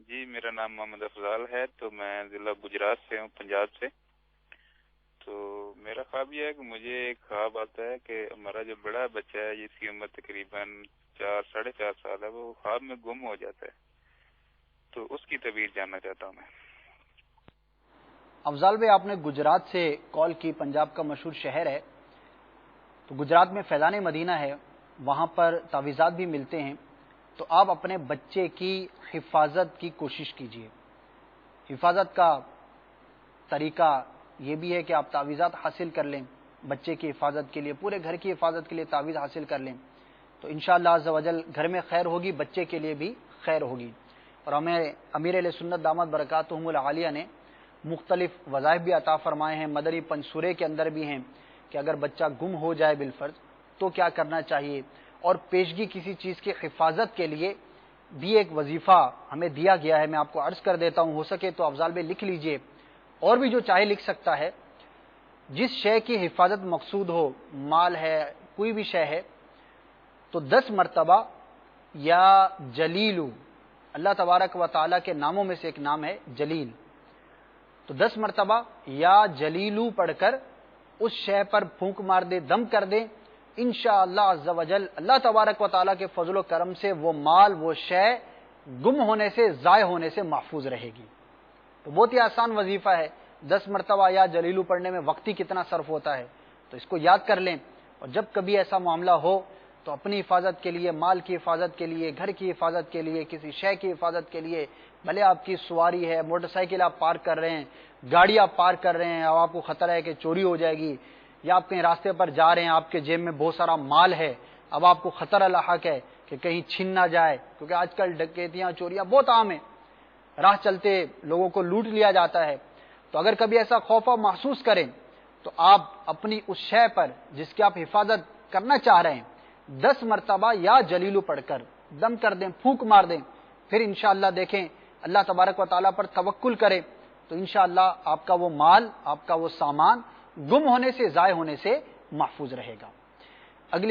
جی میرا نام محمد افضال ہے، تو میں ضلع گجرات سے ہوں، پنجاب سے۔ تو میرا خواب یہ ہے کہ مجھے ایک خواب آتا ہے کہ ہمارا جو بڑا بچہ ہے جس کی عمر تقریباً 4 ساڑھے 4 سال ہے، وہ خواب میں گم ہو جاتا ہے، تو اس کی تعبیر جاننا چاہتا ہوں میں۔ افضال بھائی، آپ نے گجرات سے کال کی، پنجاب کا مشہور شہر ہے، تو گجرات میں فیضان مدینہ ہے، وہاں پر تعویذات بھی ملتے ہیں، تو آپ اپنے بچے کی حفاظت کی کوشش کیجیے۔ حفاظت کا طریقہ یہ بھی ہے کہ آپ تعویذات حاصل کر لیں، بچے کی حفاظت کے لیے، پورے گھر کی حفاظت کے لیے تعویذ حاصل کر لیں، تو انشاءاللہ عز و جل گھر میں خیر ہوگی، بچے کے لیے بھی خیر ہوگی۔ اور ہمیں امیر اہل سنت دامت برکاتہم العالیہ نے مختلف وظائف بھی عطا فرمائے ہیں، مدری پنسورے کے اندر بھی ہیں کہ اگر بچہ گم ہو جائے بالفرض تو کیا کرنا چاہیے، اور پیشگی کسی چیز کی حفاظت کے لیے بھی ایک وظیفہ ہمیں دیا گیا ہے۔ میں آپ کو عرض کر دیتا ہوں، ہو سکے تو افضال بھائی لکھ لیجئے، اور بھی جو چاہے لکھ سکتا ہے۔ جس شے کی حفاظت مقصود ہو، مال ہے، کوئی بھی شے ہے، تو 10 مرتبہ یا جلیلو، اللہ تبارک و تعالیٰ کے ناموں میں سے ایک نام ہے جلیل، تو 10 مرتبہ یا جلیلو پڑھ کر اس شے پر پھونک مار دے، دم کر دے، انشاءاللہ عز و جل اللہ تبارک و تعالیٰ کے فضل و کرم سے وہ مال، وہ شے گم ہونے سے، ضائع ہونے سے محفوظ رہے گی۔ تو بہت ہی آسان وظیفہ ہے، 10 مرتبہ یا جلیلو پڑھنے میں وقت ہی کتنا صرف ہوتا ہے، تو اس کو یاد کر لیں، اور جب کبھی ایسا معاملہ ہو تو اپنی حفاظت کے لیے، مال کی حفاظت کے لیے، گھر کی حفاظت کے لیے، کسی شے کی حفاظت کے لیے، بھلے آپ کی سواری ہے، موٹر سائیکل آپ پارک کر رہے ہیں، گاڑی آپ پارک کر رہے ہیں، اور آپ کو خطرہ ہے کہ چوری ہو جائے گی، یا آپ کہیں راستے پر جا رہے ہیں، آپ کے جیب میں بہت سارا مال ہے، اب آپ کو خطرہ لاحق ہے کہ کہیں چھین نہ جائے، کیونکہ آج کل ڈکیتیاں، چوریاں بہت عام ہیں، راہ چلتے لوگوں کو لوٹ لیا جاتا ہے، تو اگر کبھی ایسا خوف آپ محسوس کریں تو آپ اپنی اس شے پر جس کی آپ حفاظت کرنا چاہ رہے ہیں 10 مرتبہ یا جلیلو پڑھ کر دم کر دیں، پھونک مار دیں، پھر انشاءاللہ دیکھیں، اللہ تبارک و تعالیٰ پر توکل کریں تو انشاءاللہ آپ کا وہ مال، آپ کا وہ سامان گم ہونے سے، ضائع ہونے سے محفوظ رہے گا۔ اگلی